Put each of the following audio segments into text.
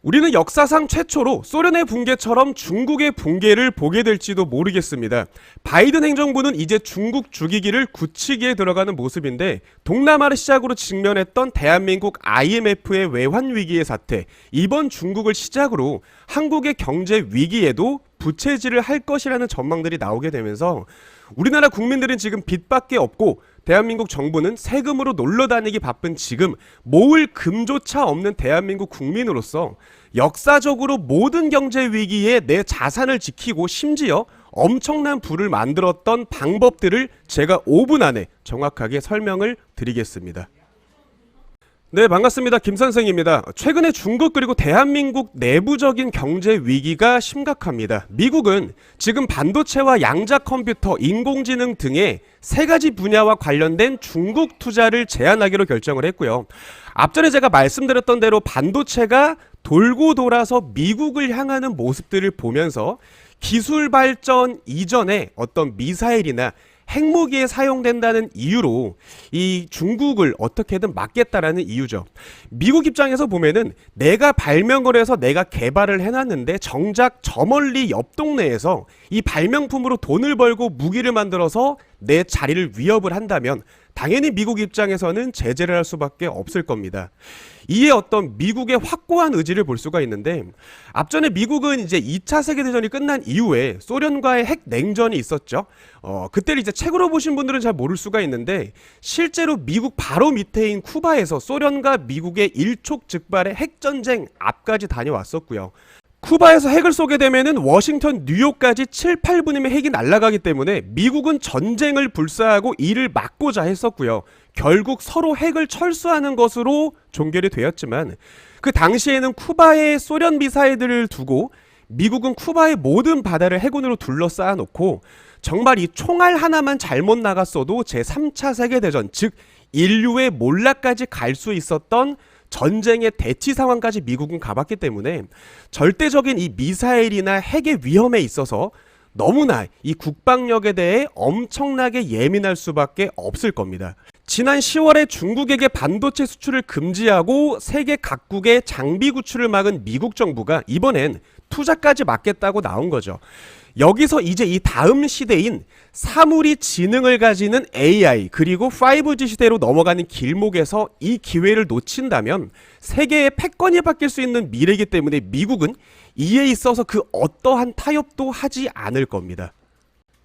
우리는 역사상 최초로 소련의 붕괴처럼 중국의 붕괴를 보게 될지도 모르겠습니다. 바이든 행정부는 이제 중국 죽이기를 굳히기에 들어가는 모습인데, 동남아를 시작으로 직면했던 대한민국 IMF의 외환 위기의 사태, 이번 중국을 시작으로 한국의 경제 위기에도 부채질을 할 것이라는 전망들이 나오게 되면서 우리나라 국민들은 지금 빚밖에 없고 대한민국 정부는 세금으로 놀러다니기 바쁜 지금 모을 금조차 없는 대한민국 국민으로서 역사적으로 모든 경제 위기에 내 자산을 지키고 심지어 엄청난 부를 만들었던 방법들을 제가 5분 안에 정확하게 설명을 드리겠습니다. 네, 반갑습니다. 김선생입니다. 최근에 중국 그리고 대한민국 내부적인 경제 위기가 심각합니다. 미국은 지금 반도체와 양자 컴퓨터, 인공지능 등의 세 가지 분야와 관련된 중국 투자를 제한하기로 결정을 했고요. 앞전에 제가 말씀드렸던 대로 반도체가 돌고 돌아서 미국을 향하는 모습들을 보면서 기술 발전 이전에 어떤 미사일이나 핵무기에 사용된다는 이유로 이 중국을 어떻게든 막겠다라는 이유죠. 미국 입장에서 보면은 내가 발명을 해서 내가 개발을 해놨는데 정작 저 멀리 옆 동네에서 이 발명품으로 돈을 벌고 무기를 만들어서 내 자리를 위협을 한다면 당연히 미국 입장에서는 제재를 할 수밖에 없을 겁니다. 이에 어떤 미국의 확고한 의지를 볼 수가 있는데, 앞전에 미국은 이제 2차 세계대전이 끝난 이후에 소련과의 핵 냉전이 있었죠. 그때를 이제 책으로 보신 분들은 잘 모를 수가 있는데, 실제로 미국 바로 밑에인 쿠바에서 소련과 미국의 일촉즉발의 핵전쟁 앞까지 다녀왔었고요. 쿠바에서 핵을 쏘게 되면은 워싱턴, 뉴욕까지 7, 8분이면 핵이 날아가기 때문에 미국은 전쟁을 불사하고 이를 막고자 했었고요. 결국 서로 핵을 철수하는 것으로 종결이 되었지만, 그 당시에는 쿠바에 소련 미사일들을 두고 미국은 쿠바의 모든 바다를 해군으로 둘러싸아 놓고 정말 이 총알 하나만 잘못 나갔어도 제3차 세계대전, 즉 인류의 몰락까지 갈 수 있었던 전쟁의 대치 상황까지 미국은 가봤기 때문에 절대적인 이 미사일이나 핵의 위험에 있어서 너무나 이 국방력에 대해 엄청나게 예민할 수밖에 없을 겁니다. 지난 10월에 중국에게 반도체 수출을 금지하고 세계 각국의 장비 구출을 막은 미국 정부가 이번엔 투자까지 막겠다고 나온 거죠. 여기서 이제 이 다음 시대인 사물이 지능을 가지는 AI 그리고 5G 시대로 넘어가는 길목에서 이 기회를 놓친다면 세계의 패권이 바뀔 수 있는 미래이기 때문에 미국은 이에 있어서 그 어떠한 타협도 하지 않을 겁니다.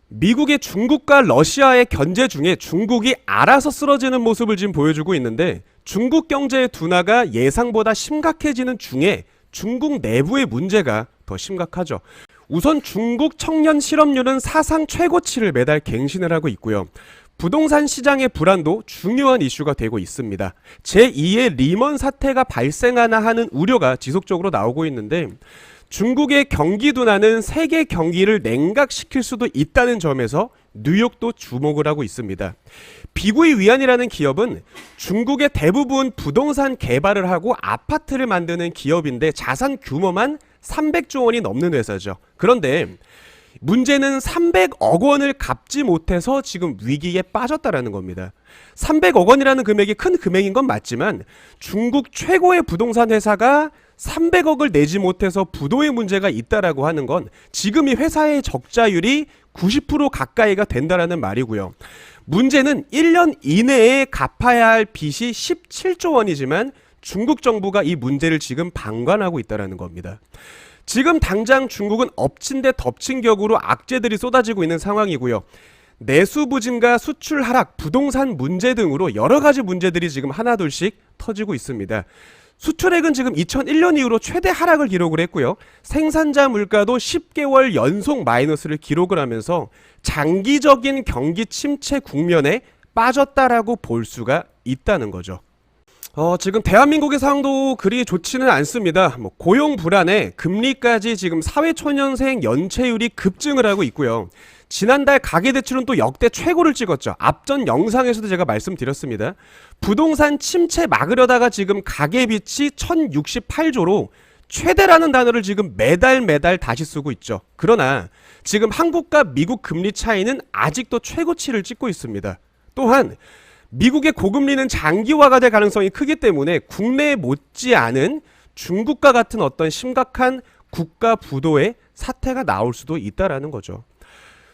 미국의 중국과 러시아의 견제 중에 중국이 알아서 쓰러지는 모습을 지금 보여주고 있는데, 중국 경제의 둔화가 예상보다 심각해지는 중에 중국 내부의 문제가 더 심각하죠. 우선 중국 청년 실업률은 사상 최고치를 매달 갱신을 하고 있고요. 부동산 시장의 불안도 중요한 이슈가 되고 있습니다. 제2의 리먼 사태가 발생하나 하는 우려가 지속적으로 나오고 있는데, 중국의 경기 둔화는 세계 경기를 냉각시킬 수도 있다는 점에서 뉴욕도 주목을 하고 있습니다. 비구이 위안이라는 기업은 중국의 대부분 부동산 개발을 하고 아파트를 만드는 기업인데 자산 규모만 300조 원이 넘는 회사죠. 그런데 문제는 300억 원을 갚지 못해서 지금 위기에 빠졌다라는 겁니다. 300억 원이라는 금액이 큰 금액인 건 맞지만 중국 최고의 부동산 회사가 300억을 내지 못해서 부도의 문제가 있다라고 하는 건 지금 이 회사의 적자율이 90% 가까이가 된다라는 말이고요. 문제는 1년 이내에 갚아야 할 빚이 17조 원이지만 중국 정부가 이 문제를 지금 방관하고 있다는 겁니다. 지금 당장 중국은 엎친 데 덮친 격으로 악재들이 쏟아지고 있는 상황이고요. 내수 부진과 수출 하락, 부동산 문제 등으로 여러 가지 문제들이 지금 하나둘씩 터지고 있습니다. 수출액은 지금 2001년 이후로 최대 하락을 기록을 했고요. 생산자 물가도 10개월 연속 마이너스를 기록을 하면서 장기적인 경기 침체 국면에 빠졌다라고 볼 수가 있다는 거죠. 지금 대한민국의 상황도 그리 좋지는 않습니다. 고용 불안에 금리까지 지금 사회초년생 연체율이 급증을 하고 있고요. 지난달 가계대출은 또 역대 최고를 찍었죠. 앞전 영상에서도 제가 말씀드렸습니다. 부동산 침체 막으려다가 지금 가계빚이 1068조로 최대라는 단어를 지금 매달 다시 쓰고 있죠. 그러나 지금 한국과 미국 금리 차이는 아직도 최고치를 찍고 있습니다. 또한 미국의 고금리는 장기화가 될 가능성이 크기 때문에 국내에 못지않은 중국과 같은 어떤 심각한 국가 부도의 사태가 나올 수도 있다라는 거죠.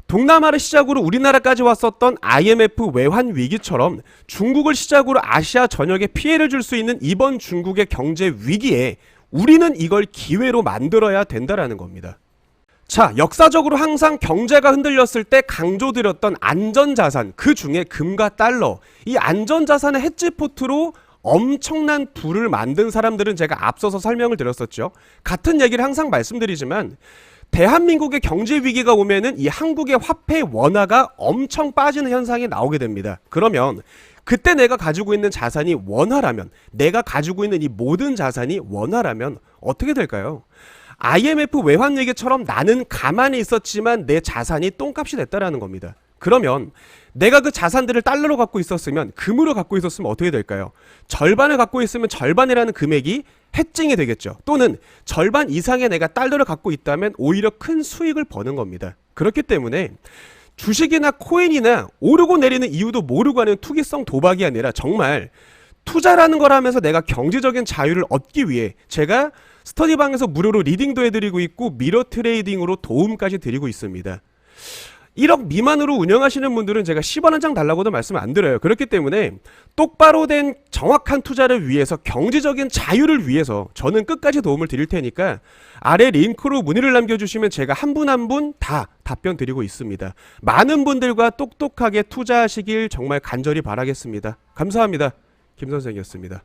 동남아를 시작으로 우리나라까지 왔었던 IMF 외환 위기처럼 중국을 시작으로 아시아 전역에 피해를 줄 수 있는 이번 중국의 경제 위기에 우리는 이걸 기회로 만들어야 된다라는 겁니다. 자, 역사적으로 항상 경제가 흔들렸을 때 강조드렸던 안전자산, 그 중에 금과 달러, 이 안전자산의 헤지포트로 엄청난 부를 만든 사람들은 제가 앞서서 설명을 드렸었죠. 같은 얘기를 항상 말씀드리지만 대한민국의 경제 위기가 오면은 이 한국의 화폐 원화가 엄청 빠지는 현상이 나오게 됩니다. 그러면 그때 내가 가지고 있는 자산이 원화라면, 내가 가지고 있는 이 모든 자산이 원화라면 어떻게 될까요? IMF 외환 위기처럼 나는 가만히 있었지만 내 자산이 똥값이 됐다라는 겁니다. 그러면 내가 그 자산들을 달러로 갖고 있었으면, 금으로 갖고 있었으면 어떻게 될까요? 절반을 갖고 있으면 절반이라는 금액이 해증이 되겠죠. 또는 절반 이상의 내가 달러를 갖고 있다면 오히려 큰 수익을 버는 겁니다. 그렇기 때문에 주식이나 코인이나 오르고 내리는 이유도 모르고 하는 투기성 도박이 아니라 정말 투자라는 걸 하면서 내가 경제적인 자유를 얻기 위해 제가 스터디방에서 무료로 리딩도 해드리고 있고 미러 트레이딩으로 도움까지 드리고 있습니다. 1억 미만으로 운영하시는 분들은 제가 10원 한 장 달라고도 말씀 안 드려요. 그렇기 때문에 똑바로 된 정확한 투자를 위해서, 경제적인 자유를 위해서 저는 끝까지 도움을 드릴 테니까 아래 링크로 문의를 남겨주시면 제가 한 분 한 분 다 답변 드리고 있습니다. 많은 분들과 똑똑하게 투자하시길 정말 간절히 바라겠습니다. 감사합니다. 김 선생이었습니다.